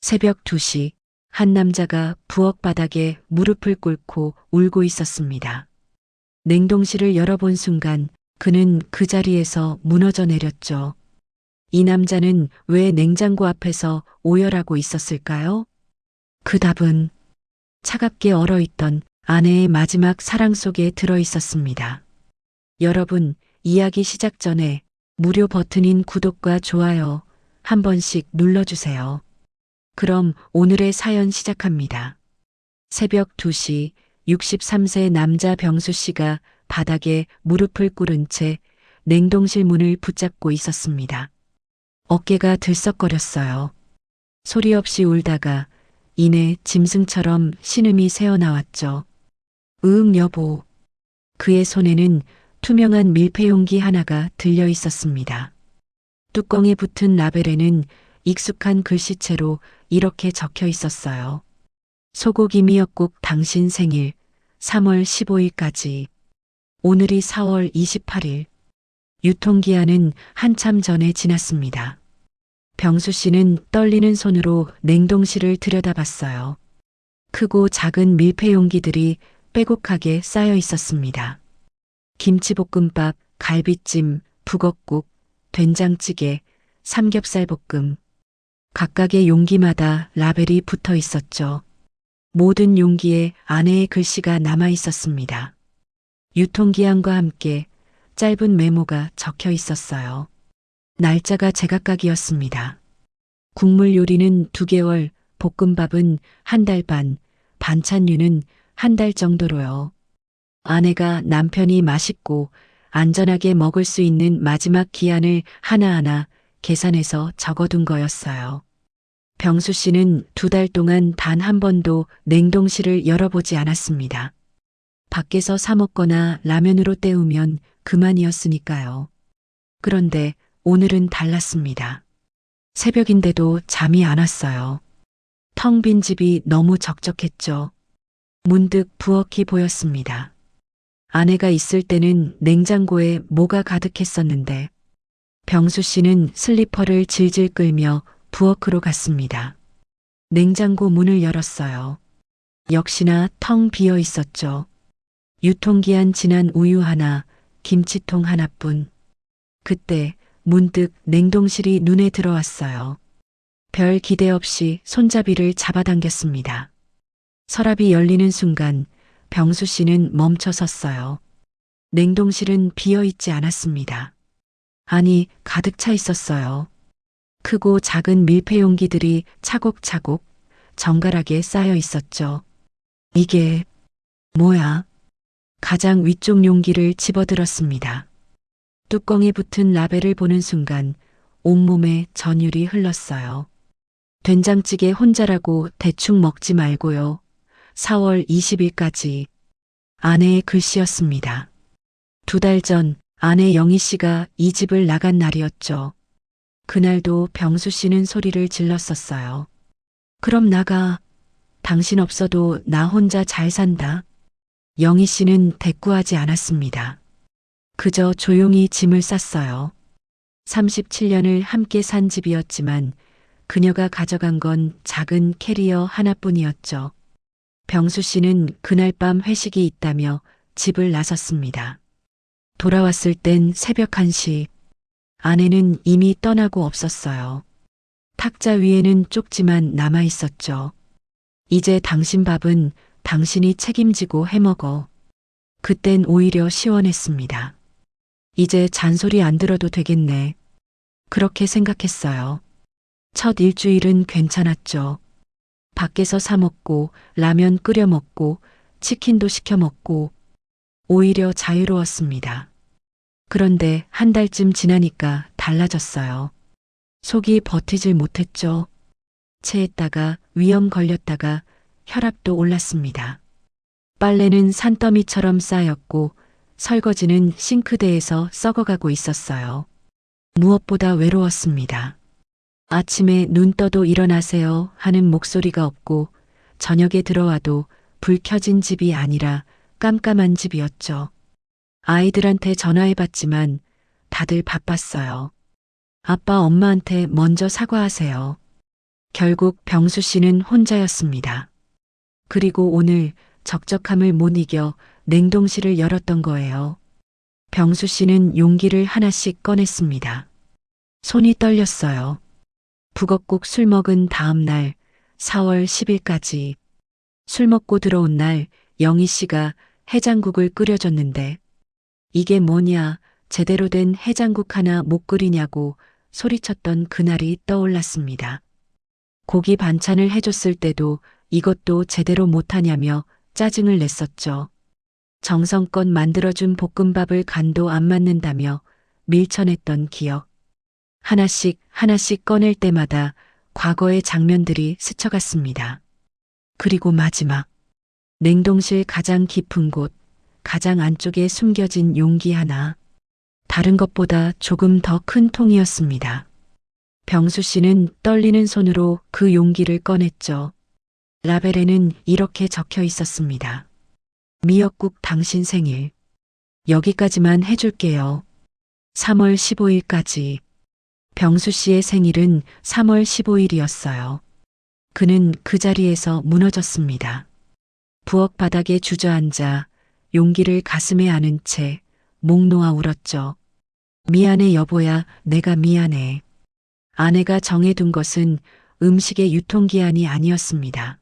새벽 2시 한 남자가 부엌 바닥에 무릎을 꿇고 울고 있었습니다. 냉동실을 열어본 순간 그는 그 자리에서 무너져 내렸죠. 이 남자는 왜 냉장고 앞에서 오열하고 있었을까요? 그 답은 차갑게 얼어있던 아내의 마지막 사랑 속에 들어 있었습니다. 여러분, 이야기 시작 전에 무료 버튼인 구독과 좋아요 한 번씩 눌러주세요. 그럼 오늘의 사연 시작합니다. 새벽 2시 63세 남자 병수 씨가 바닥에 무릎을 꿇은 채 냉동실 문을 붙잡고 있었습니다. 어깨가 들썩거렸어요. 소리 없이 울다가 이내 짐승처럼 신음이 새어나왔죠. 여보. 그의 손에는 투명한 밀폐용기 하나가 들려 있었습니다. 뚜껑에 붙은 라벨에는 익숙한 글씨체로 이렇게 적혀 있었어요. 소고기 미역국 당신 생일 3월 15일까지. 오늘이 4월 28일. 유통기한은 한참 전에 지났습니다. 병수 씨는 떨리는 손으로 냉동실을 들여다봤어요. 크고 작은 밀폐용기들이 빼곡하게 쌓여 있었습니다. 김치볶음밥, 갈비찜, 북엇국, 된장찌개, 삼겹살볶음. 각각의 용기마다 라벨이 붙어 있었죠. 모든 용기에 아내의 글씨가 남아 있었습니다. 유통기한과 함께 짧은 메모가 적혀 있었어요. 날짜가 제각각이었습니다. 국물 요리는 2개월, 볶음밥은 1달 반, 반찬류는 1달 정도로요. 아내가 남편이 맛있고 안전하게 먹을 수 있는 마지막 기한을 하나하나 계산해서 적어둔 거였어요. 병수 씨는 2달 동안 단 한 번도 냉동실을 열어보지 않았습니다. 밖에서 사 먹거나 라면으로 때우면 그만이었으니까요. 그런데 오늘은 달랐습니다. 새벽인데도 잠이 안 왔어요. 텅 빈 집이 너무 적적했죠. 문득 부엌이 보였습니다. 아내가 있을 때는 냉장고에 뭐가 가득했었는데 병수 씨는 슬리퍼를 질질 끌며 부엌으로 갔습니다. 냉장고 문을 열었어요. 역시나 텅 비어 있었죠. 유통기한 지난 우유 하나, 김치통 하나뿐. 그때 문득 냉동실이 눈에 들어왔어요. 별 기대 없이 손잡이를 잡아당겼습니다. 서랍이 열리는 순간 병수 씨는 멈춰 섰어요. 냉동실은 비어 있지 않았습니다. 아니, 가득 차 있었어요. 크고 작은 밀폐용기들이 차곡차곡 정갈하게 쌓여 있었죠. 이게 뭐야? 가장 위쪽 용기를 집어들었습니다. 뚜껑에 붙은 라벨을 보는 순간 온몸에 전율이 흘렀어요. 된장찌개 혼자라고 대충 먹지 말고요. 4월 20일까지. 아내의 글씨였습니다. 2달 전 아내 영희 씨가 이 집을 나간 날이었죠. 그날도 병수 씨는 소리를 질렀었어요. 그럼 나가. 당신 없어도 나 혼자 잘 산다. 영희 씨는 대꾸하지 않았습니다. 그저 조용히 짐을 쌌어요. 37년을 함께 산 집이었지만 그녀가 가져간 건 작은 캐리어 하나뿐이었죠. 병수 씨는 그날 밤 회식이 있다며 집을 나섰습니다. 돌아왔을 땐 새벽 1시. 아내는 이미 떠나고 없었어요. 탁자 위에는 쪽지만 남아 있었죠. 이제 당신 밥은 당신이 책임지고 해먹어. 그땐 오히려 시원했습니다. 이제 잔소리 안 들어도 되겠네. 그렇게 생각했어요. 첫 일주일은 괜찮았죠. 밖에서 사 먹고 라면 끓여 먹고 치킨도 시켜 먹고 오히려 자유로웠습니다. 그런데 1달쯤 지나니까 달라졌어요. 속이 버티질 못했죠. 체했다가 위염 걸렸다가 혈압도 올랐습니다. 빨래는 산더미처럼 쌓였고 설거지는 싱크대에서 썩어가고 있었어요. 무엇보다 외로웠습니다. 아침에 눈 떠도 일어나세요 하는 목소리가 없고 저녁에 들어와도 불 켜진 집이 아니라 깜깜한 집이었죠. 아이들한테 전화해봤지만 다들 바빴어요. 아빠 엄마한테 먼저 사과하세요. 결국 병수 씨는 혼자였습니다. 그리고 오늘 적적함을 못 이겨 냉동실을 열었던 거예요. 병수 씨는 용기를 하나씩 꺼냈습니다. 손이 떨렸어요. 북엇국 술 먹은 다음 날 4월 10일까지 술 먹고 들어온 날 영희 씨가 해장국을 끓여줬는데 이게 뭐냐, 제대로 된 해장국 하나 못 끓이냐고 소리쳤던 그날이 떠올랐습니다. 고기 반찬을 해줬을 때도 이것도 제대로 못하냐며 짜증을 냈었죠. 정성껏 만들어준 볶음밥을 간도 안 맞는다며 밀쳐냈던 기억. 하나씩 하나씩 꺼낼 때마다 과거의 장면들이 스쳐갔습니다. 그리고 마지막, 냉동실 가장 깊은 곳, 가장 안쪽에 숨겨진 용기 하나. 다른 것보다 조금 더 큰 통이었습니다. 병수 씨는 떨리는 손으로 그 용기를 꺼냈죠. 라벨에는 이렇게 적혀 있었습니다. 미역국 당신 생일. 여기까지만 해줄게요. 3월 15일까지. 병수 씨의 생일은 3월 15일이었어요. 그는 그 자리에서 무너졌습니다. 부엌 바닥에 주저앉아 용기를 가슴에 안은 채 목 놓아 울었죠. 미안해 여보야, 내가 미안해. 아내가 정해둔 것은 음식의 유통기한이 아니었습니다.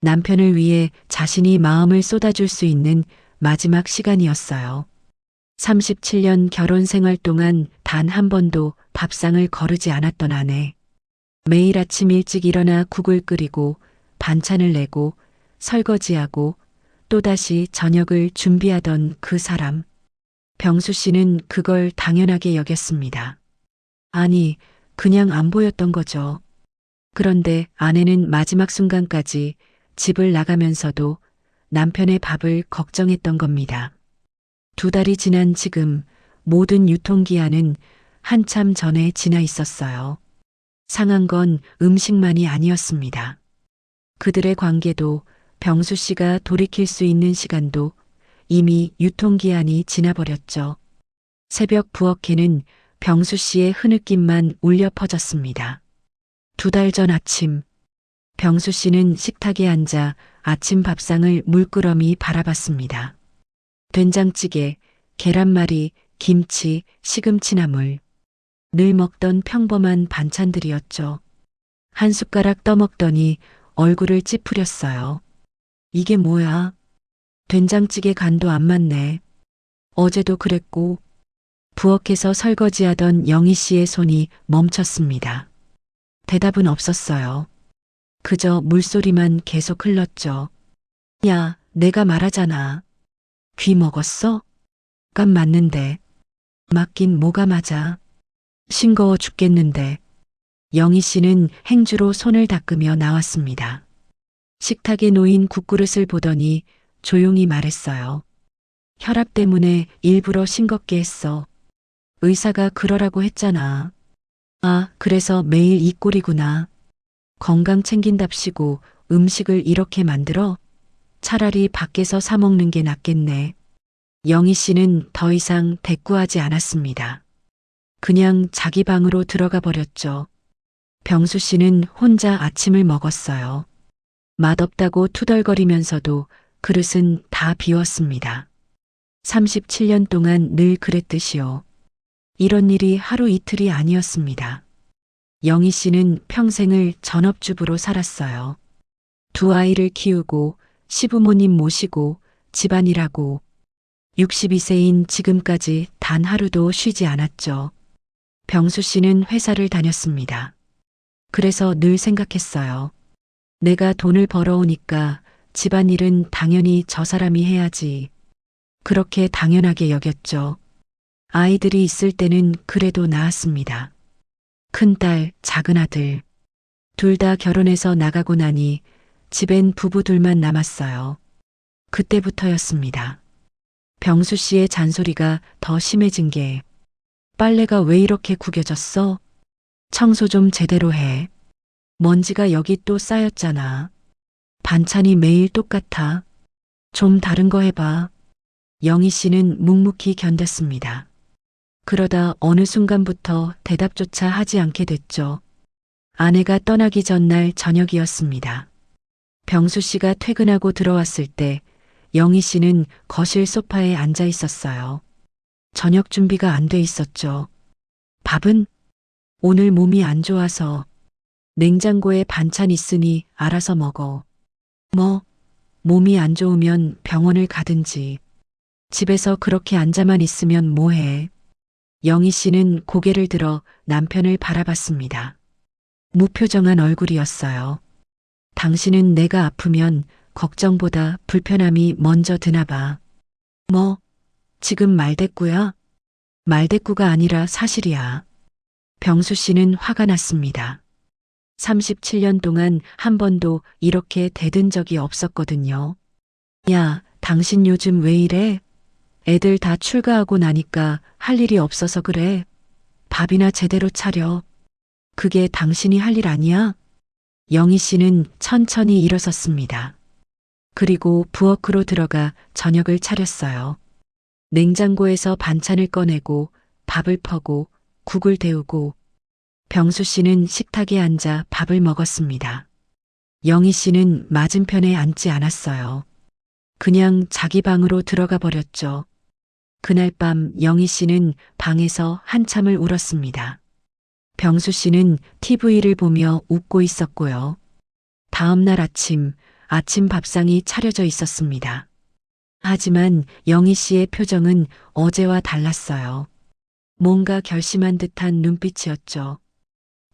남편을 위해 자신이 마음을 쏟아줄 수 있는 마지막 시간이었어요. 37년 결혼 생활 동안 단 한 번도 밥상을 거르지 않았던 아내. 매일 아침 일찍 일어나 국을 끓이고 반찬을 내고 설거지하고 또다시 저녁을 준비하던 그 사람. 병수 씨는 그걸 당연하게 여겼습니다. 아니, 그냥 안 보였던 거죠. 그런데 아내는 마지막 순간까지 집을 나가면서도 남편의 밥을 걱정했던 겁니다. 2달이 지난 지금 모든 유통기한은 한참 전에 지나 있었어요. 상한 건 음식만이 아니었습니다. 그들의 관계도, 병수 씨가 돌이킬 수 있는 시간도 이미 유통기한이 지나버렸죠. 새벽 부엌에는 병수 씨의 흐느낌만 울려 퍼졌습니다. 2달 전 아침, 병수 씨는 식탁에 앉아 아침 밥상을 물끄러미 바라봤습니다. 된장찌개, 계란말이, 김치, 시금치나물. 늘 먹던 평범한 반찬들이었죠. 한 숟가락 떠먹더니 얼굴을 찌푸렸어요. 이게 뭐야? 된장찌개 간도 안 맞네. 어제도 그랬고. 부엌에서 설거지하던 영희 씨의 손이 멈췄습니다. 대답은 없었어요. 그저 물소리만 계속 흘렀죠. 야, 내가 말하잖아. 귀 먹었어? 깜 맞는데. 맞긴 뭐가 맞아. 싱거워 죽겠는데. 영희 씨는 행주로 손을 닦으며 나왔습니다. 식탁에 놓인 국그릇을 보더니 조용히 말했어요. 혈압 때문에 일부러 싱겁게 했어. 의사가 그러라고 했잖아. 아, 그래서 매일 이 꼴이구나. 건강 챙긴답시고 음식을 이렇게 만들어? 차라리 밖에서 사 먹는 게 낫겠네. 영희 씨는 더 이상 대꾸하지 않았습니다. 그냥 자기 방으로 들어가 버렸죠. 병수 씨는 혼자 아침을 먹었어요. 맛없다고 투덜거리면서도 그릇은 다 비웠습니다. 37년 동안 늘 그랬듯이요. 이런 일이 하루 이틀이 아니었습니다. 영희 씨는 평생을 전업주부로 살았어요. 2아이를 키우고 시부모님 모시고 집안일하고 62세인 지금까지 단 하루도 쉬지 않았죠. 병수 씨는 회사를 다녔습니다. 그래서 늘 생각했어요. 내가 돈을 벌어오니까 집안일은 당연히 저 사람이 해야지. 그렇게 당연하게 여겼죠. 아이들이 있을 때는 그래도 나았습니다. 큰딸, 작은아들. 둘 다 결혼해서 나가고 나니 집엔 부부 둘만 남았어요. 그때부터였습니다. 병수 씨의 잔소리가 더 심해진 게 빨래가 왜 이렇게 구겨졌어? 청소 좀 제대로 해. 먼지가 여기 또 쌓였잖아. 반찬이 매일 똑같아. 좀 다른 거 해봐. 영희 씨는 묵묵히 견뎠습니다. 그러다 어느 순간부터 대답조차 하지 않게 됐죠. 아내가 떠나기 전날 저녁이었습니다. 병수 씨가 퇴근하고 들어왔을 때 영희 씨는 거실 소파에 앉아 있었어요. 저녁 준비가 안 돼 있었죠. 밥은? 오늘 몸이 안 좋아서 냉장고에 반찬 있으니 알아서 먹어. 뭐, 몸이 안 좋으면 병원을 가든지. 집에서 그렇게 앉아만 있으면 뭐해. 영희 씨는 고개를 들어 남편을 바라봤습니다. 무표정한 얼굴이었어요. 당신은 내가 아프면 걱정보다 불편함이 먼저 드나 봐. 뭐, 지금 말대꾸야? 말대꾸가 아니라 사실이야. 병수 씨는 화가 났습니다. 37년 동안 한 번도 이렇게 대든 적이 없었거든요. 야, 당신 요즘 왜 이래? 애들 다 출가하고 나니까 할 일이 없어서 그래. 밥이나 제대로 차려. 그게 당신이 할 일 아니야? 영희 씨는 천천히 일어섰습니다. 그리고 부엌으로 들어가 저녁을 차렸어요. 냉장고에서 반찬을 꺼내고 밥을 퍼고 국을 데우고 병수 씨는 식탁에 앉아 밥을 먹었습니다. 영희 씨는 맞은편에 앉지 않았어요. 그냥 자기 방으로 들어가 버렸죠. 그날 밤 영희 씨는 방에서 한참을 울었습니다. 병수 씨는 TV를 보며 웃고 있었고요. 다음 날 아침 밥상이 차려져 있었습니다. 하지만 영희 씨의 표정은 어제와 달랐어요. 뭔가 결심한 듯한 눈빛이었죠.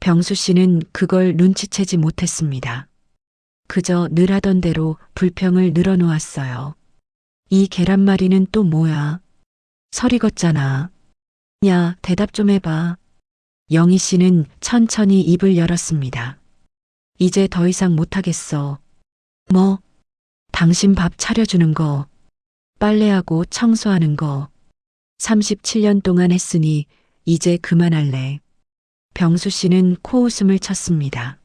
병수 씨는 그걸 눈치채지 못했습니다. 그저 늘 하던 대로 불평을 늘어놓았어요. 이 계란말이는 또 뭐야? 설 익었잖아. 야, 대답 좀 해봐. 영희 씨는 천천히 입을 열었습니다. 이제 더 이상 못하겠어. 뭐? 당신 밥 차려주는 거, 빨래하고 청소하는 거, 37년 동안 했으니 이제 그만할래. 병수 씨는 코웃음을 쳤습니다.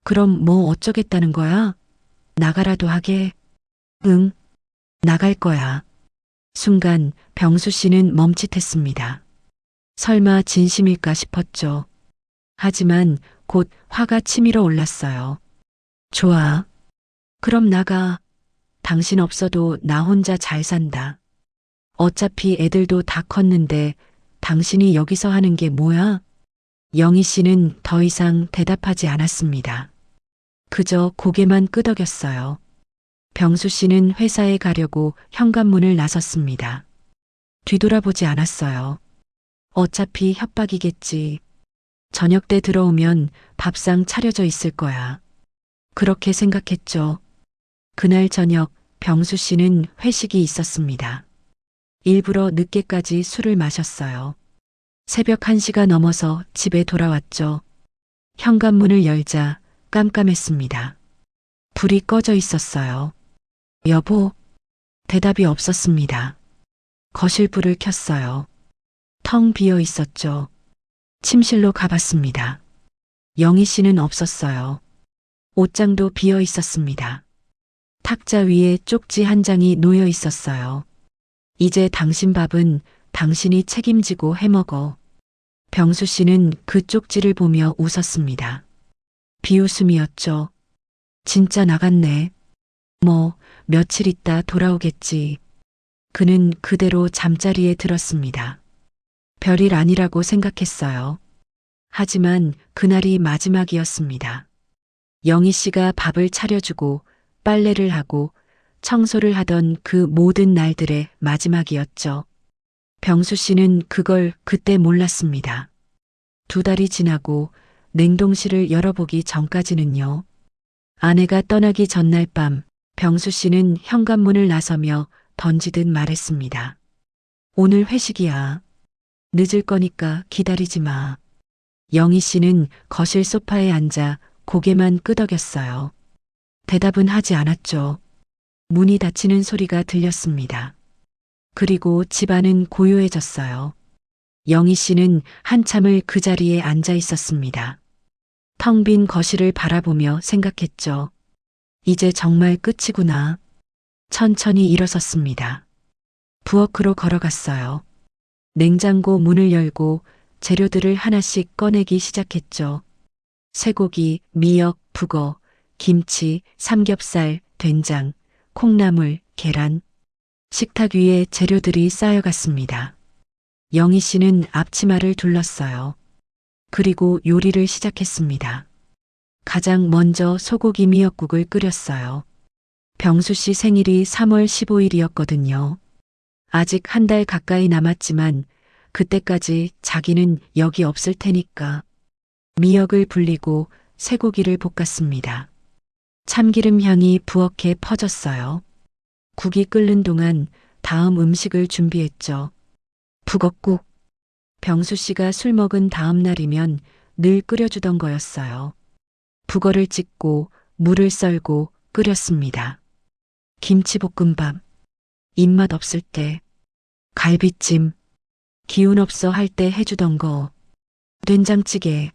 그럼 뭐 어쩌겠다는 거야? 나가라도 하게? 응, 나갈 거야. 순간 병수 씨는 멈칫했습니다. 설마 진심일까 싶었죠. 하지만 곧 화가 치밀어 올랐어요. 좋아. 그럼 나가. 당신 없어도 나 혼자 잘 산다. 어차피 애들도 다 컸는데 당신이 여기서 하는 게 뭐야? 영희 씨는 더 이상 대답하지 않았습니다. 그저 고개만 끄덕였어요. 병수 씨는 회사에 가려고 현관문을 나섰습니다. 뒤돌아보지 않았어요. 어차피 협박이겠지. 저녁 때 들어오면 밥상 차려져 있을 거야. 그렇게 생각했죠. 그날 저녁 병수 씨는 회식이 있었습니다. 일부러 늦게까지 술을 마셨어요. 새벽 1시가 넘어서 집에 돌아왔죠. 현관문을 열자 깜깜했습니다. 불이 꺼져 있었어요. 여보, 대답이 없었습니다. 거실 불을 켰어요. 텅 비어 있었죠. 침실로 가봤습니다. 영희 씨는 없었어요. 옷장도 비어 있었습니다. 탁자 위에 쪽지 한 장이 놓여 있었어요. 이제 당신 밥은 당신이 책임지고 해먹어. 병수 씨는 그 쪽지를 보며 웃었습니다. 비웃음이었죠. 진짜 나갔네. 뭐, 며칠 있다 돌아오겠지. 그는 그대로 잠자리에 들었습니다. 별일 아니라고 생각했어요. 하지만 그날이 마지막이었습니다. 영희 씨가 밥을 차려주고 빨래를 하고 청소를 하던 그 모든 날들의 마지막이었죠. 병수 씨는 그걸 그때 몰랐습니다. 2달이 지나고 냉동실을 열어보기 전까지는요. 아내가 떠나기 전날 밤 병수 씨는 현관문을 나서며 던지듯 말했습니다. 오늘 회식이야. 늦을 거니까 기다리지 마. 영희 씨는 거실 소파에 앉아 고개만 끄덕였어요. 대답은 하지 않았죠. 문이 닫히는 소리가 들렸습니다. 그리고 집안은 고요해졌어요. 영희 씨는 한참을 그 자리에 앉아 있었습니다. 텅 빈 거실을 바라보며 생각했죠. 이제 정말 끝이구나. 천천히 일어섰습니다. 부엌으로 걸어갔어요. 냉장고 문을 열고 재료들을 하나씩 꺼내기 시작했죠. 쇠고기, 미역, 북어, 김치, 삼겹살, 된장, 콩나물, 계란. 식탁 위에 재료들이 쌓여갔습니다. 영희 씨는 앞치마를 둘렀어요. 그리고 요리를 시작했습니다. 가장 먼저 소고기 미역국을 끓였어요. 병수 씨 생일이 3월 15일이었거든요. 아직 한 달 가까이 남았지만 그때까지 자기는 여기 없을 테니까. 미역을 불리고 쇠고기를 볶았습니다. 참기름 향이 부엌에 퍼졌어요. 국이 끓는 동안 다음 음식을 준비했죠. 북엇국. 병수 씨가 술 먹은 다음 날이면 늘 끓여주던 거였어요. 북어를 찢고 물을 썰고 끓였습니다. 김치볶음밥. 입맛 없을 때. 갈비찜. 기운 없어 할 때 해주던 거. 된장찌개.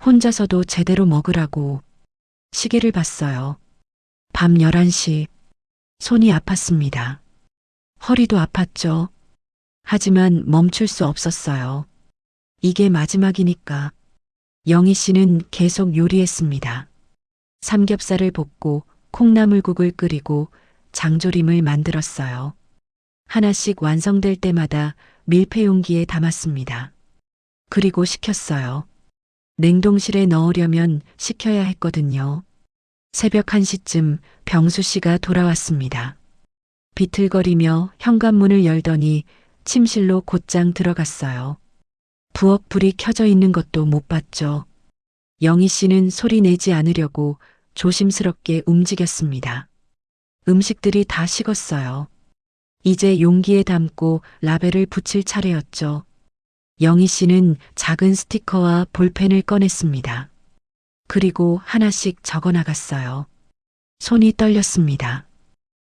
혼자서도 제대로 먹으라고. 시계를 봤어요. 밤 11시. 손이 아팠습니다. 허리도 아팠죠. 하지만 멈출 수 없었어요. 이게 마지막이니까. 영희 씨는 계속 요리했습니다. 삼겹살을 볶고 콩나물국을 끓이고 장조림을 만들었어요. 하나씩 완성될 때마다 밀폐 용기에 담았습니다. 그리고 식혔어요. 냉동실에 넣으려면 식혀야 했거든요. 새벽 1시쯤 병수 씨가 돌아왔습니다. 비틀거리며 현관문을 열더니 침실로 곧장 들어갔어요. 부엌 불이 켜져 있는 것도 못 봤죠. 영희 씨는 소리 내지 않으려고 조심스럽게 움직였습니다. 음식들이 다 식었어요. 이제 용기에 담고 라벨을 붙일 차례였죠. 영희 씨는 작은 스티커와 볼펜을 꺼냈습니다. 그리고 하나씩 적어 나갔어요. 손이 떨렸습니다.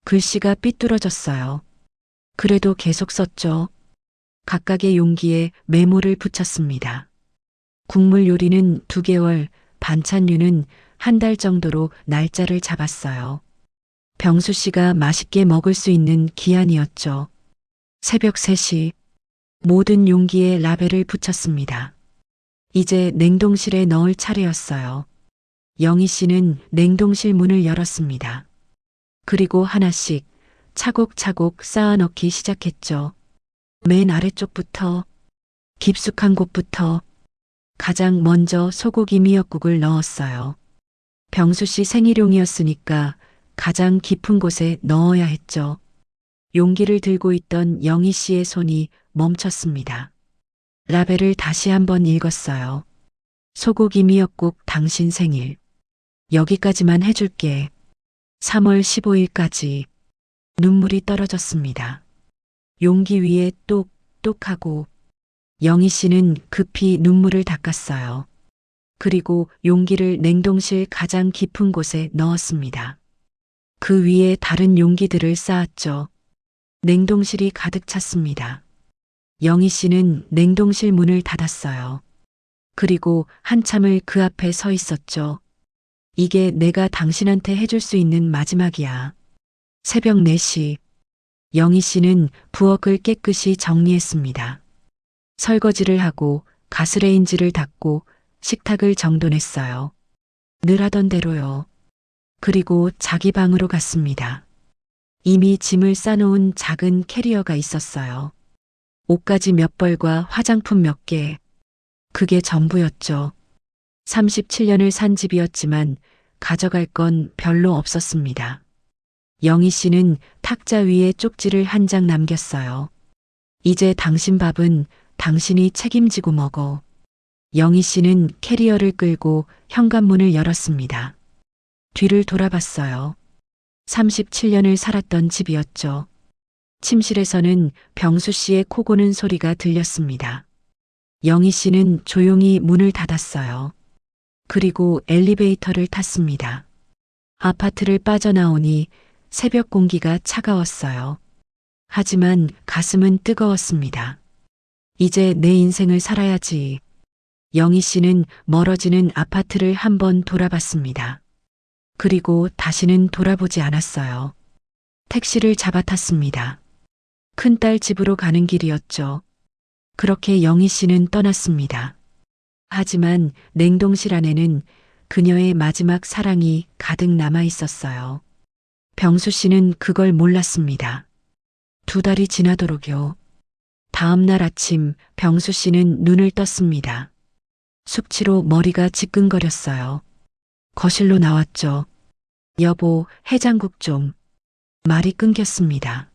글씨가 삐뚤어졌어요. 그래도 계속 썼죠. 각각의 용기에 메모를 붙였습니다. 국물 요리는 2개월, 반찬류는 1달 정도로 날짜를 잡았어요. 병수 씨가 맛있게 먹을 수 있는 기한이었죠. 새벽 3시. 모든 용기에 라벨을 붙였습니다. 이제 냉동실에 넣을 차례였어요. 영희 씨는 냉동실 문을 열었습니다. 그리고 하나씩 차곡차곡 쌓아 넣기 시작했죠. 맨 아래쪽부터, 깊숙한 곳부터. 가장 먼저 소고기 미역국을 넣었어요. 병수 씨 생일용이었으니까 가장 깊은 곳에 넣어야 했죠. 용기를 들고 있던 영희 씨의 손이 멈췄습니다. 라벨을 다시 한번 읽었어요. 소고기 미역국 당신 생일. 여기까지만 해줄게. 3월 15일까지. 눈물이 떨어졌습니다. 용기 위에 똑똑하고. 영희 씨는 급히 눈물을 닦았어요. 그리고 용기를 냉동실 가장 깊은 곳에 넣었습니다. 그 위에 다른 용기들을 쌓았죠. 냉동실이 가득 찼습니다. 영희 씨는 냉동실 문을 닫았어요. 그리고 한참을 그 앞에 서 있었죠. 이게 내가 당신한테 해줄 수 있는 마지막이야. 새벽 4시. 영희 씨는 부엌을 깨끗이 정리했습니다. 설거지를 하고 가스레인지를 닫고 식탁을 정돈했어요. 늘 하던 대로요. 그리고 자기 방으로 갔습니다. 이미 짐을 싸놓은 작은 캐리어가 있었어요. 옷가지 몇 벌과 화장품 몇 개. 그게 전부였죠. 37년을 산 집이었지만 가져갈 건 별로 없었습니다. 영희 씨는 탁자 위에 쪽지를 한 장 남겼어요. 이제 당신 밥은 당신이 책임지고 먹어. 영희 씨는 캐리어를 끌고 현관문을 열었습니다. 뒤를 돌아봤어요. 37년을 살았던 집이었죠. 침실에서는 병수 씨의 코 고는 소리가 들렸습니다. 영희 씨는 조용히 문을 닫았어요. 그리고 엘리베이터를 탔습니다. 아파트를 빠져나오니 새벽 공기가 차가웠어요. 하지만 가슴은 뜨거웠습니다. 이제 내 인생을 살아야지. 영희 씨는 멀어지는 아파트를 한번 돌아봤습니다. 그리고 다시는 돌아보지 않았어요. 택시를 잡아탔습니다. 큰딸 집으로 가는 길이었죠. 그렇게 영희 씨는 떠났습니다. 하지만 냉동실 안에는 그녀의 마지막 사랑이 가득 남아 있었어요. 병수 씨는 그걸 몰랐습니다. 2달이 지나도록요. 다음 날 아침 병수 씨는 눈을 떴습니다. 숙취로 머리가 지끈거렸어요. 거실로 나왔죠. 여보, 해장국 좀. 말이 끊겼습니다.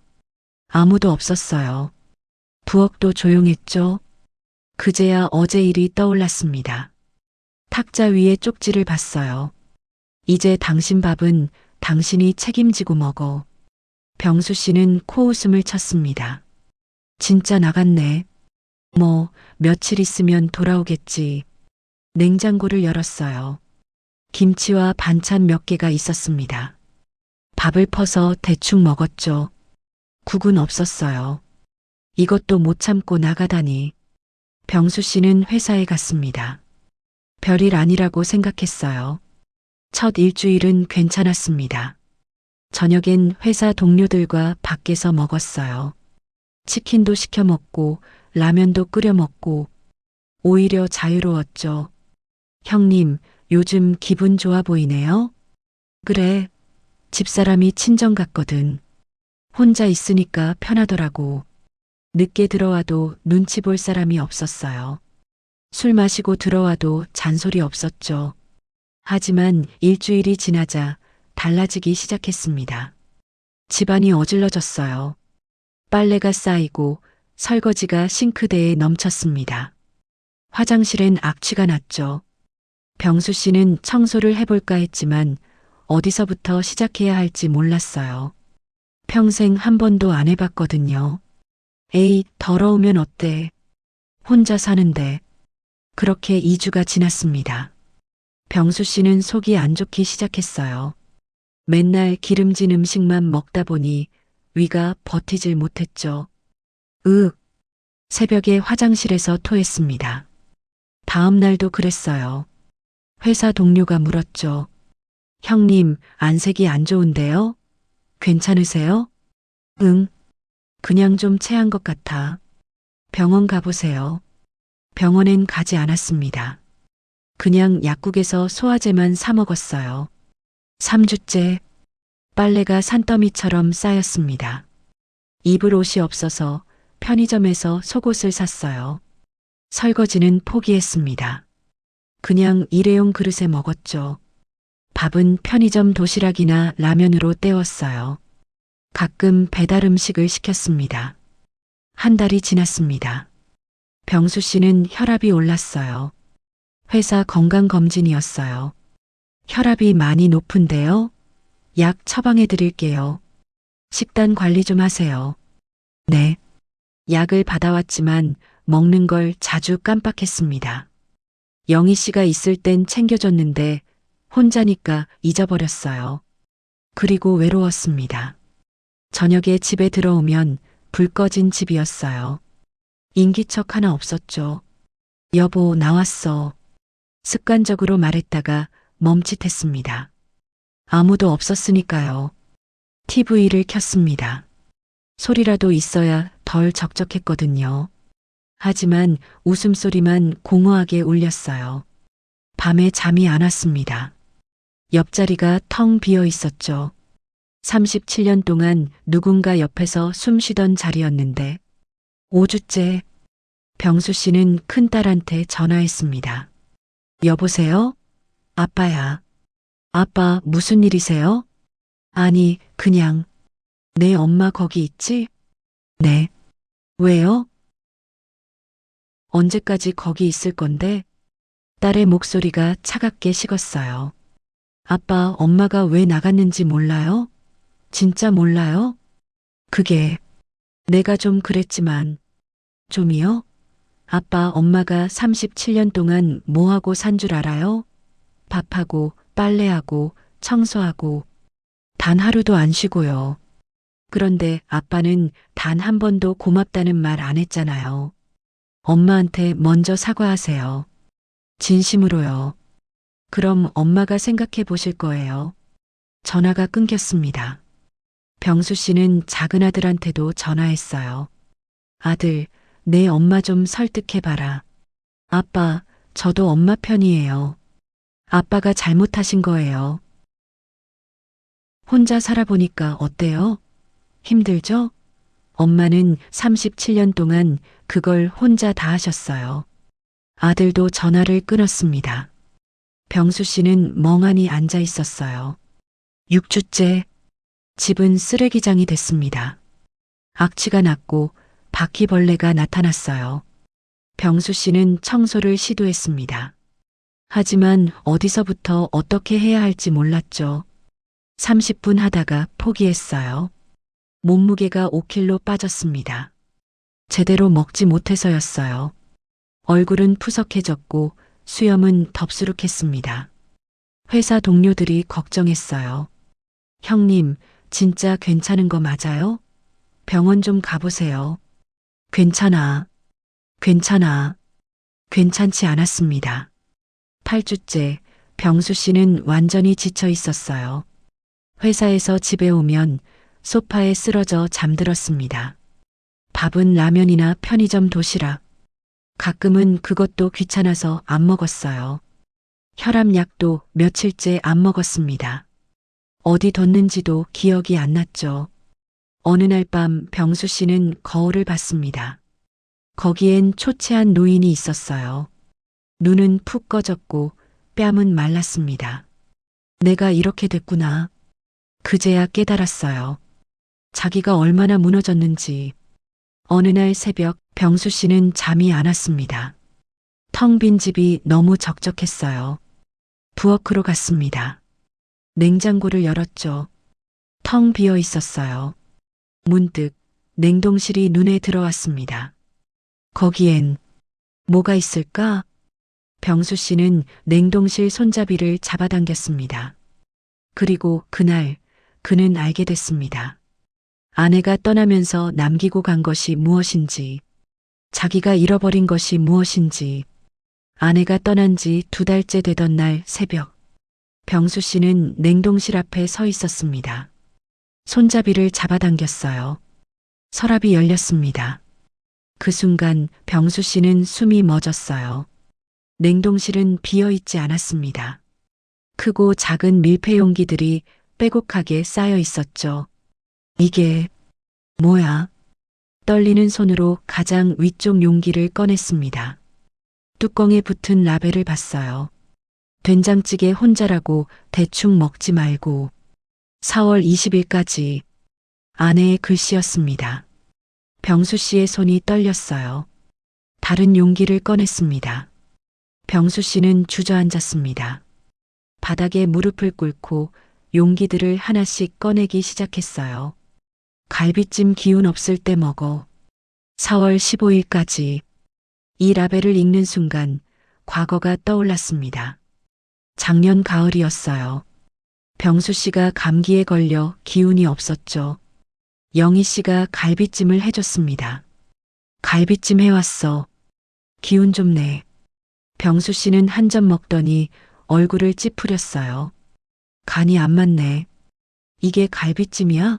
아무도 없었어요. 부엌도 조용했죠. 그제야 어제 일이 떠올랐습니다. 탁자 위에 쪽지를 봤어요. 이제 당신 밥은 당신이 책임지고 먹어. 병수 씨는 코웃음을 쳤습니다. 진짜 나갔네. 뭐, 며칠 있으면 돌아오겠지. 냉장고를 열었어요. 김치와 반찬 몇 개가 있었습니다. 밥을 퍼서 대충 먹었죠. 국은 없었어요. 이것도 못 참고 나가다니. 병수 씨는 회사에 갔습니다. 별일 아니라고 생각했어요. 첫 일주일은 괜찮았습니다. 저녁엔 회사 동료들과 밖에서 먹었어요. 치킨도 시켜 먹고 라면도 끓여 먹고 오히려 자유로웠죠. 형님, 요즘 기분 좋아 보이네요? 그래, 집사람이 친정 같거든. 혼자 있으니까 편하더라고. 늦게 들어와도 눈치 볼 사람이 없었어요. 술 마시고 들어와도 잔소리 없었죠. 하지만 일주일이 지나자 달라지기 시작했습니다. 집안이 어질러졌어요. 빨래가 쌓이고 설거지가 싱크대에 넘쳤습니다. 화장실엔 악취가 났죠. 병수 씨는 청소를 해볼까 했지만 어디서부터 시작해야 할지 몰랐어요. 평생 한 번도 안 해봤거든요. 에이, 더러우면 어때? 혼자 사는데. 그렇게 2주가 지났습니다. 병수 씨는 속이 안 좋기 시작했어요. 맨날 기름진 음식만 먹다 보니 위가 버티질 못했죠. 새벽에 화장실에서 토했습니다. 다음 날도 그랬어요. 회사 동료가 물었죠. 형님, 안색이 안 좋은데요? 괜찮으세요? 응. 그냥 좀 체한 것 같아. 병원 가보세요. 병원엔 가지 않았습니다. 그냥 약국에서 소화제만 사 먹었어요. 3주째 빨래가 산더미처럼 쌓였습니다. 입을 옷이 없어서 편의점에서 속옷을 샀어요. 설거지는 포기했습니다. 그냥 일회용 그릇에 먹었죠. 밥은 편의점 도시락이나 라면으로 때웠어요. 가끔 배달 음식을 시켰습니다. 1달이 지났습니다. 병수 씨는 혈압이 올랐어요. 회사 건강검진이었어요. 혈압이 많이 높은데요? 약 처방해 드릴게요. 식단 관리 좀 하세요. 네. 약을 받아왔지만 먹는 걸 자주 깜빡했습니다. 영희 씨가 있을 땐 챙겨줬는데 혼자니까 잊어버렸어요. 그리고 외로웠습니다. 저녁에 집에 들어오면 불 꺼진 집이었어요. 인기척 하나 없었죠. 여보, 나왔어. 습관적으로 말했다가 멈칫했습니다. 아무도 없었으니까요. TV를 켰습니다. 소리라도 있어야 덜 적적했거든요. 하지만 웃음소리만 공허하게 울렸어요. 밤에 잠이 안 왔습니다. 옆자리가 텅 비어 있었죠. 37년 동안 누군가 옆에서 숨 쉬던 자리였는데 5주째 병수 씨는 큰딸한테 전화했습니다. 여보세요? 아빠야. 아빠 무슨 일이세요? 아니, 그냥. 내 엄마 거기 있지? 네. 왜요? 언제까지 거기 있을 건데? 딸의 목소리가 차갑게 식었어요. 아빠, 엄마가 왜 나갔는지 몰라요? 진짜 몰라요? 그게 내가 좀 그랬지만. 좀이요? 아빠, 엄마가 37년 동안 뭐하고 산 줄 알아요? 밥하고, 빨래하고, 청소하고, 단 하루도 안 쉬고요. 그런데 아빠는 단 한 번도 고맙다는 말 안 했잖아요. 엄마한테 먼저 사과하세요. 진심으로요. 그럼 엄마가 생각해 보실 거예요. 전화가 끊겼습니다. 병수 씨는 작은 아들한테도 전화했어요. 아들, 내 엄마 좀 설득해 봐라. 아빠, 저도 엄마 편이에요. 아빠가 잘못하신 거예요. 혼자 살아보니까 어때요? 힘들죠? 엄마는 37년 동안 그걸 혼자 다 하셨어요. 아들도 전화를 끊었습니다. 병수 씨는 멍하니 앉아 있었어요. 6주째 집은 쓰레기장이 됐습니다. 악취가 났고 바퀴벌레가 나타났어요. 병수 씨는 청소를 시도했습니다. 하지만 어디서부터 어떻게 해야 할지 몰랐죠. 30분 하다가 포기했어요. 몸무게가 5kg 빠졌습니다. 제대로 먹지 못해서였어요. 얼굴은 푸석해졌고 수염은 덥수룩했습니다. 회사 동료들이 걱정했어요. 형님, 진짜 괜찮은 거 맞아요? 병원 좀 가보세요. 괜찮아. 괜찮아. 괜찮지 않았습니다. 8주째 병수 씨는 완전히 지쳐 있었어요. 회사에서 집에 오면 소파에 쓰러져 잠들었습니다. 밥은 라면이나 편의점 도시락. 가끔은 그것도 귀찮아서 안 먹었어요. 혈압약도 며칠째 안 먹었습니다. 어디 뒀는지도 기억이 안 났죠. 어느 날 밤 병수 씨는 거울을 봤습니다. 거기엔 초췌한 노인이 있었어요. 눈은 푹 꺼졌고 뺨은 말랐습니다. 내가 이렇게 됐구나. 그제야 깨달았어요. 자기가 얼마나 무너졌는지. 어느 날 새벽 병수 씨는 잠이 안 왔습니다. 텅 빈 집이 너무 적적했어요. 부엌으로 갔습니다. 냉장고를 열었죠. 텅 비어 있었어요. 문득 냉동실이 눈에 들어왔습니다. 거기엔 뭐가 있을까? 병수 씨는 냉동실 손잡이를 잡아당겼습니다. 그리고 그날 그는 알게 됐습니다. 아내가 떠나면서 남기고 간 것이 무엇인지, 자기가 잃어버린 것이 무엇인지. 아내가 떠난 지 2달째 되던 날 새벽, 병수 씨는 냉동실 앞에 서 있었습니다. 손잡이를 잡아당겼어요. 서랍이 열렸습니다. 그 순간 병수 씨는 숨이 멎었어요. 냉동실은 비어 있지 않았습니다. 크고 작은 밀폐 용기들이 빼곡하게 쌓여 있었죠. 이게 뭐야? 떨리는 손으로 가장 위쪽 용기를 꺼냈습니다. 뚜껑에 붙은 라벨을 봤어요. 된장찌개 혼자라고 대충 먹지 말고 4월 20일까지. 아내의 글씨였습니다. 병수 씨의 손이 떨렸어요. 다른 용기를 꺼냈습니다. 병수 씨는 주저앉았습니다. 바닥에 무릎을 꿇고 용기들을 하나씩 꺼내기 시작했어요. 갈비찜 기운 없을 때 먹어. 4월 15일까지. 이 라벨을 읽는 순간 과거가 떠올랐습니다. 작년 가을이었어요. 병수 씨가 감기에 걸려 기운이 없었죠. 영희 씨가 갈비찜을 해줬습니다. 갈비찜 해왔어. 기운 좀 내. 병수 씨는 한 점 먹더니 얼굴을 찌푸렸어요. 간이 안 맞네. 이게 갈비찜이야?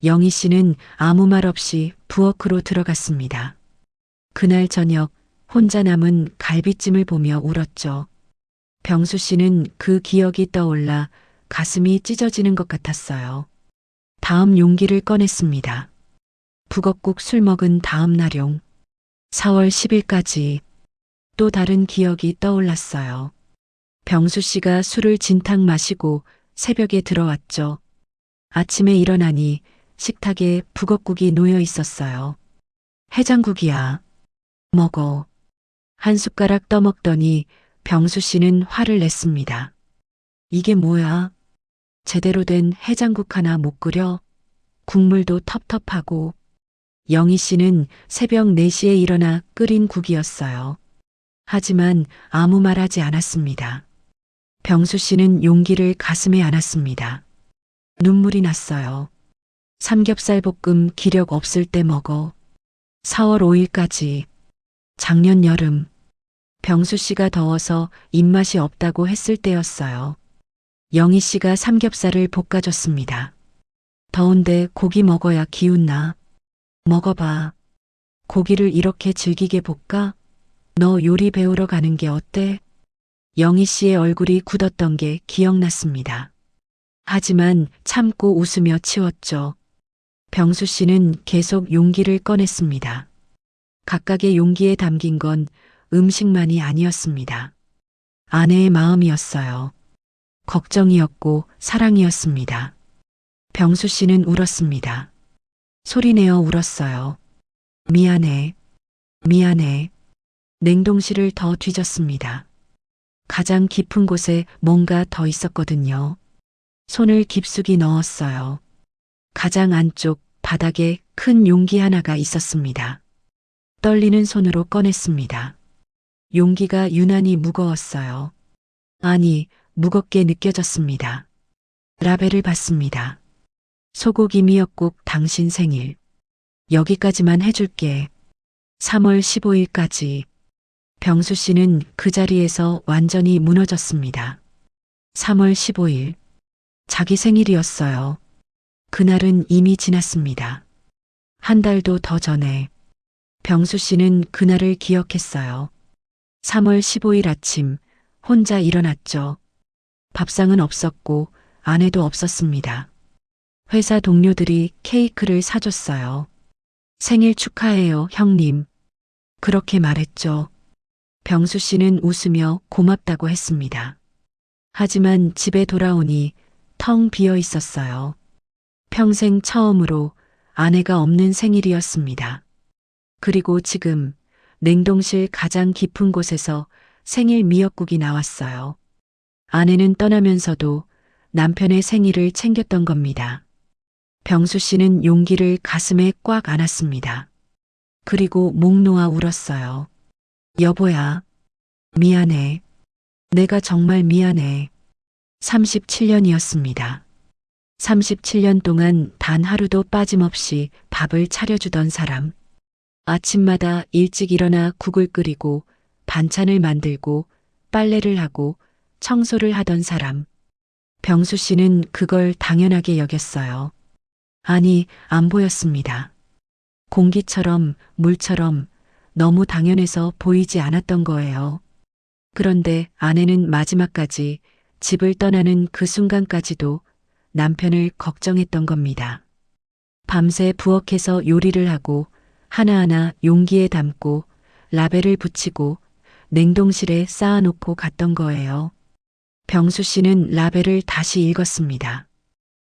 영희 씨는 아무 말 없이 부엌으로 들어갔습니다. 그날 저녁 혼자 남은 갈비찜을 보며 울었죠. 병수 씨는 그 기억이 떠올라 가슴이 찢어지는 것 같았어요. 다음 용기를 꺼냈습니다. 북엇국 술 먹은 다음 날용. 4월 10일까지. 또 다른 기억이 떠올랐어요. 병수 씨가 술을 진탕 마시고 새벽에 들어왔죠. 아침에 일어나니 식탁에 북엇국이 놓여 있었어요. 해장국이야. 먹어. 한 숟가락 떠먹더니 병수 씨는 화를 냈습니다. 이게 뭐야? 제대로 된 해장국 하나 못 끓여? 국물도 텁텁하고. 영희 씨는 새벽 4시에 일어나 끓인 국이었어요. 하지만 아무 말 하지 않았습니다. 병수 씨는 용기를 가슴에 안았습니다. 눈물이 났어요. 삼겹살 볶음 기력 없을 때 먹어. 4월 5일까지. 작년 여름. 병수 씨가 더워서 입맛이 없다고 했을 때였어요. 영희 씨가 삼겹살을 볶아줬습니다. 더운데 고기 먹어야 기운 나. 먹어봐. 고기를 이렇게 질기게 볶아? 너 요리 배우러 가는 게 어때? 영희 씨의 얼굴이 굳었던 게 기억났습니다. 하지만 참고 웃으며 치웠죠. 병수 씨는 계속 용기를 꺼냈습니다. 각각의 용기에 담긴 건 음식만이 아니었습니다. 아내의 마음이었어요. 걱정이었고 사랑이었습니다. 병수 씨는 울었습니다. 소리내어 울었어요. 미안해, 미안해. 냉동실을 더 뒤졌습니다. 가장 깊은 곳에 뭔가 더 있었거든요. 손을 깊숙이 넣었어요. 가장 안쪽 바닥에 큰 용기 하나가 있었습니다. 떨리는 손으로 꺼냈습니다. 용기가 유난히 무거웠어요. 아니, 무겁게 느껴졌습니다. 라벨을 봤습니다. 소고기 미역국 당신 생일. 여기까지만 해줄게. 3월 15일까지. 병수 씨는 그 자리에서 완전히 무너졌습니다. 3월 15일. 자기 생일이었어요. 그날은 이미 지났습니다. 한 달도 더 전에. 병수 씨는 그날을 기억했어요. 3월 15일 아침, 혼자 일어났죠. 밥상은 없었고, 아내도 없었습니다. 회사 동료들이 케이크를 사줬어요. 생일 축하해요, 형님. 그렇게 말했죠. 병수 씨는 웃으며 고맙다고 했습니다. 하지만 집에 돌아오니 텅 비어 있었어요. 평생 처음으로 아내가 없는 생일이었습니다. 그리고 지금 냉동실 가장 깊은 곳에서 생일 미역국이 나왔어요. 아내는 떠나면서도 남편의 생일을 챙겼던 겁니다. 병수 씨는 용기를 가슴에 꽉 안았습니다. 그리고 목 놓아 울었어요. 여보야, 미안해. 내가 정말 미안해. 37년이었습니다. 37년 동안 단 하루도 빠짐없이 밥을 차려주던 사람. 아침마다 일찍 일어나 국을 끓이고 반찬을 만들고 빨래를 하고 청소를 하던 사람. 병수 씨는 그걸 당연하게 여겼어요. 아니, 안 보였습니다. 공기처럼, 물처럼 너무 당연해서 보이지 않았던 거예요. 그런데 아내는 마지막까지 집을 떠나는 그 순간까지도 남편을 걱정했던 겁니다. 밤새 부엌에서 요리를 하고 하나하나 용기에 담고 라벨을 붙이고 냉동실에 쌓아놓고 갔던 거예요. 병수 씨는 라벨을 다시 읽었습니다.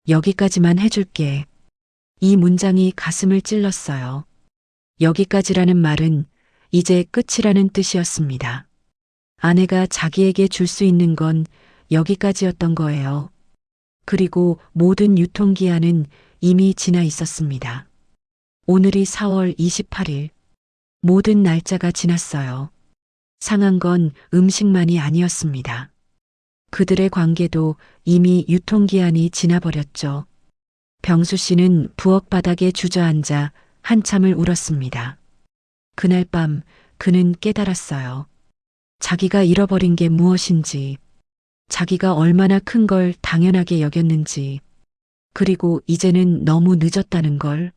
여기까지만 해줄게. 이 문장이 가슴을 찔렀어요. 여기까지라는 말은 이제 끝이라는 뜻이었습니다. 아내가 자기에게 줄 수 있는 건 여기까지였던 거예요. 그리고 모든 유통기한은 이미 지나 있었습니다. 오늘이 4월 28일. 모든 날짜가 지났어요. 상한 건 음식만이 아니었습니다. 그들의 관계도 이미 유통기한이 지나버렸죠. 병수 씨는 부엌 바닥에 주저앉아 한참을 울었습니다. 그날 밤 그는 깨달았어요. 자기가 잃어버린 게 무엇인지, 자기가 얼마나 큰 걸 당연하게 여겼는지, 그리고 이제는 너무 늦었다는 걸.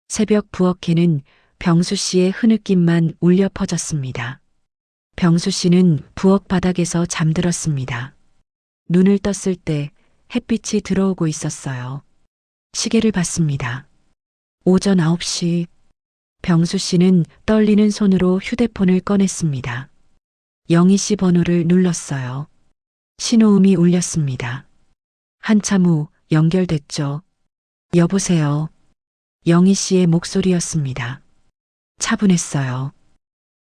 새벽 부엌에는 병수 씨의 흐느낌만 울려 퍼졌습니다. 병수 씨는 부엌 바닥에서 잠들었습니다. 눈을 떴을 때 햇빛이 들어오고 있었어요. 시계를 봤습니다. 오전 9시. 병수 씨는 떨리는 손으로 휴대폰을 꺼냈습니다. 영희 씨 번호를 눌렀어요. 신호음이 울렸습니다. 한참 후 연결됐죠. 여보세요. 영희 씨의 목소리였습니다. 차분했어요.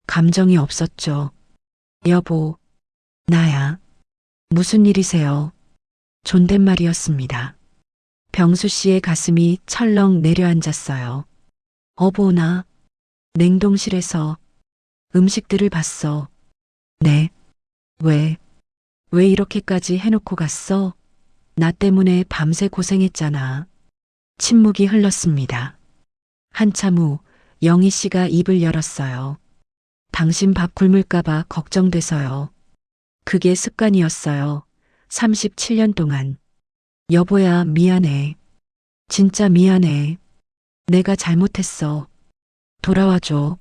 감정이 없었죠. 여보, 나야. 무슨 일이세요? 존댓말이었습니다. 병수 씨의 가슴이 철렁 내려앉았어요. 어보나, 냉동실에서 음식들을 봤어. 네. 왜 이렇게까지 해놓고 갔어? 나 때문에 밤새 고생했잖아. 침묵이 흘렀습니다. 한참 후 영희 씨가 입을 열었어요. 당신 밥 굶을까봐 걱정돼서요. 그게 습관이었어요. 37년 동안. 여보야, 미안해. 진짜 미안해. 내가 잘못했어. 돌아와줘.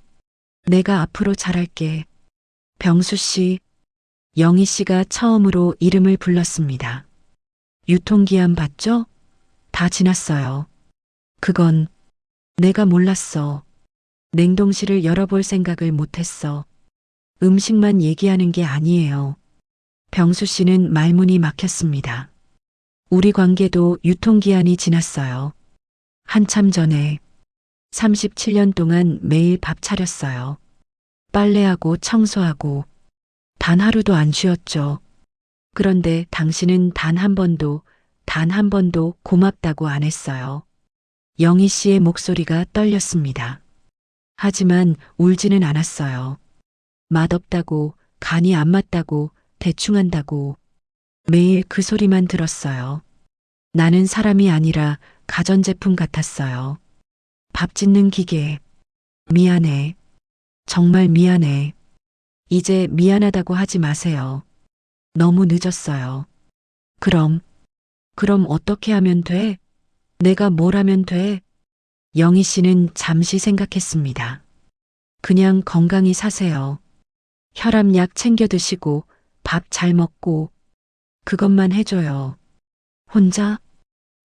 내가 앞으로 잘할게. 병수 씨, 영희 씨가 처음으로 이름을 불렀습니다. 유통기한 봤죠? 다 지났어요. 그건 내가 몰랐어. 냉동실을 열어볼 생각을 못했어. 음식만 얘기하는 게 아니에요. 병수 씨는 말문이 막혔습니다. 우리 관계도 유통기한이 지났어요. 한참 전에 37년 동안 매일 밥 차렸어요. 빨래하고 청소하고 단 하루도 안 쉬었죠. 그런데 당신은 단 한 번도 고맙다고 안 했어요. 영희 씨의 목소리가 떨렸습니다. 하지만 울지는 않았어요. 맛없다고, 간이 안 맞다고, 대충 한다고 매일 그 소리만 들었어요. 나는 사람이 아니라 가전제품 같았어요. 밥 짓는 기계. 미안해. 정말 미안해. 이제 미안하다고 하지 마세요. 너무 늦었어요. 그럼 어떻게 하면 돼? 내가 뭘 하면 돼? 영희 씨는 잠시 생각했습니다. 그냥 건강히 사세요. 혈압약 챙겨 드시고 밥 잘 먹고 그것만 해줘요. 혼자?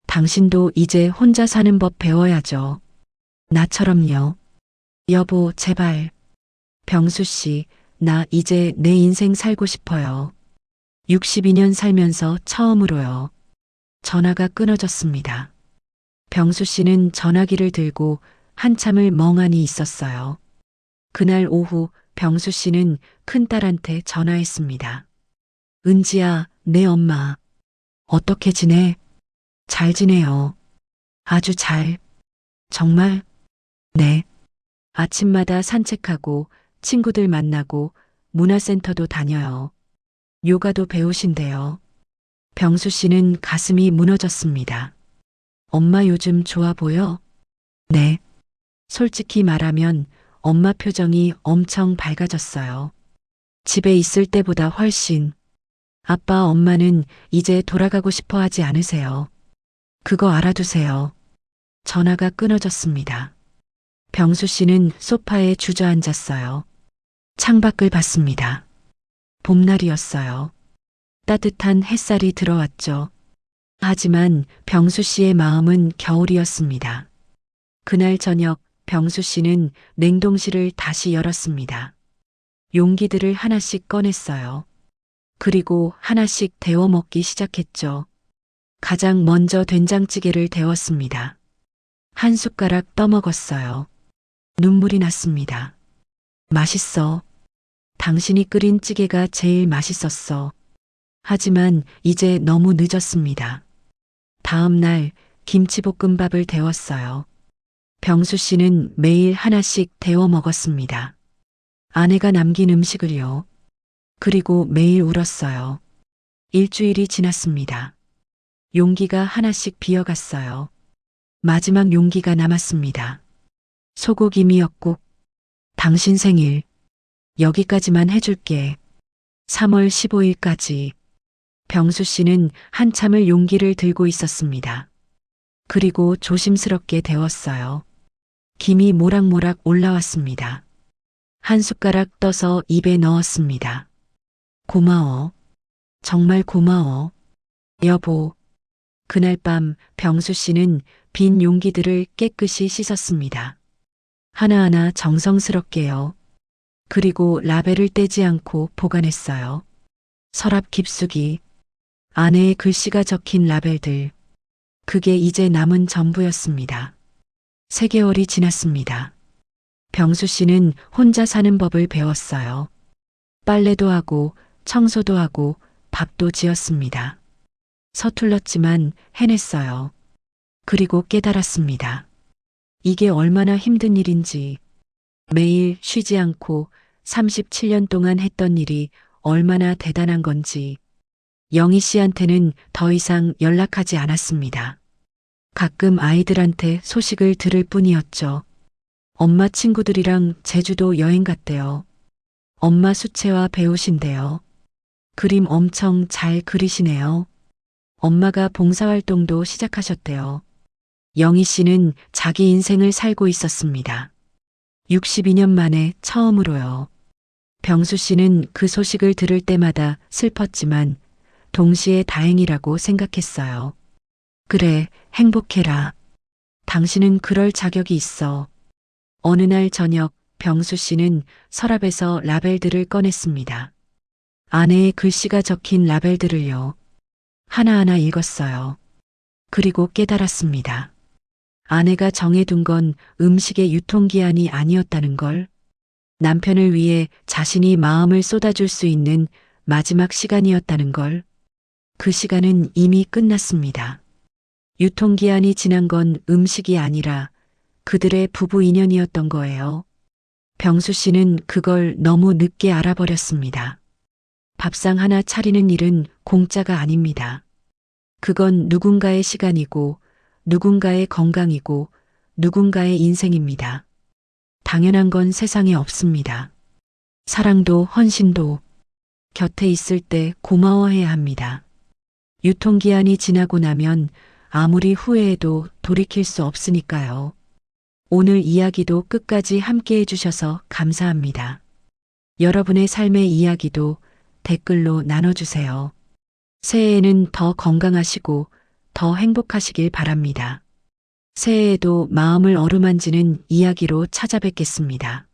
당신도 이제 혼자 사는 법 배워야죠. 나처럼요. 여보, 제발. 병수 씨, 나 이제 내 인생 살고 싶어요. 62년 살면서 처음으로요. 전화가 끊어졌습니다. 병수 씨는 전화기를 들고 한참을 멍하니 있었어요. 그날 오후 병수 씨는 큰딸한테 전화했습니다. 은지야, 내 엄마. 어떻게 지내? 잘 지내요. 아주 잘. 정말? 네. 아침마다 산책하고 친구들 만나고 문화센터도 다녀요. 요가도 배우신대요. 병수 씨는 가슴이 무너졌습니다. 엄마 요즘 좋아 보여? 네. 솔직히 말하면 엄마 표정이 엄청 밝아졌어요. 집에 있을 때보다 훨씬. 아빠, 엄마는 이제 돌아가고 싶어 하지 않으세요. 그거 알아두세요. 전화가 끊어졌습니다. 병수 씨는 소파에 주저앉았어요. 창밖을 봤습니다. 봄날이었어요. 따뜻한 햇살이 들어왔죠. 하지만 병수 씨의 마음은 겨울이었습니다. 그날 저녁 병수 씨는 냉동실을 다시 열었습니다. 용기들을 하나씩 꺼냈어요. 그리고 하나씩 데워 먹기 시작했죠. 가장 먼저 된장찌개를 데웠습니다. 한 숟가락 떠먹었어요. 눈물이 났습니다. 맛있어. 당신이 끓인 찌개가 제일 맛있었어. 하지만 이제 너무 늦었습니다. 다음 날 김치볶음밥을 데웠어요. 병수 씨는 매일 하나씩 데워 먹었습니다. 아내가 남긴 음식을요. 그리고 매일 울었어요. 일주일이 지났습니다. 용기가 하나씩 비어갔어요. 마지막 용기가 남았습니다. 소고기 미역국. 당신 생일. 여기까지만 해줄게. 3월 15일까지. 병수 씨는 한참을 용기를 들고 있었습니다. 그리고 조심스럽게 데웠어요. 김이 모락모락 올라왔습니다. 한 숟가락 떠서 입에 넣었습니다. 고마워. 정말 고마워. 여보. 그날 밤 병수 씨는 빈 용기들을 깨끗이 씻었습니다. 하나하나 정성스럽게요. 그리고 라벨을 떼지 않고 보관했어요. 서랍 깊숙이 아내의 글씨가 적힌 라벨들. 그게 이제 남은 전부였습니다. 3개월이 지났습니다. 병수 씨는 혼자 사는 법을 배웠어요. 빨래도 하고 청소도 하고 밥도 지었습니다. 서툴렀지만 해냈어요. 그리고 깨달았습니다. 이게 얼마나 힘든 일인지, 매일 쉬지 않고 37년 동안 했던 일이 얼마나 대단한 건지. 영희 씨한테는 더 이상 연락하지 않았습니다. 가끔 아이들한테 소식을 들을 뿐이었죠. 엄마 친구들이랑 제주도 여행 갔대요. 엄마 수채화 배우신대요. 그림 엄청 잘 그리시네요. 엄마가 봉사활동도 시작하셨대요. 영희 씨는 자기 인생을 살고 있었습니다. 62년 만에 처음으로요. 병수 씨는 그 소식을 들을 때마다 슬펐지만 동시에 다행이라고 생각했어요. 그래, 행복해라. 당신은 그럴 자격이 있어. 어느 날 저녁 병수 씨는 서랍에서 라벨들을 꺼냈습니다. 안에 글씨가 적힌 라벨들을요. 하나하나 읽었어요. 그리고 깨달았습니다. 아내가 정해둔 건 음식의 유통기한이 아니었다는 걸, 남편을 위해 자신이 마음을 쏟아줄 수 있는 마지막 시간이었다는 걸, 그 시간은 이미 끝났습니다. 유통기한이 지난 건 음식이 아니라 그들의 부부 인연이었던 거예요. 병수 씨는 그걸 너무 늦게 알아버렸습니다. 밥상 하나 차리는 일은 공짜가 아닙니다. 그건 누군가의 시간이고, 누군가의 건강이고, 누군가의 인생입니다. 당연한 건 세상에 없습니다. 사랑도 헌신도 곁에 있을 때 고마워해야 합니다. 유통기한이 지나고 나면 아무리 후회해도 돌이킬 수 없으니까요. 오늘 이야기도 끝까지 함께 해주셔서 감사합니다. 여러분의 삶의 이야기도 댓글로 나눠주세요. 새해에는 더 건강하시고 더 행복하시길 바랍니다. 새해에도 마음을 어루만지는 이야기로 찾아뵙겠습니다.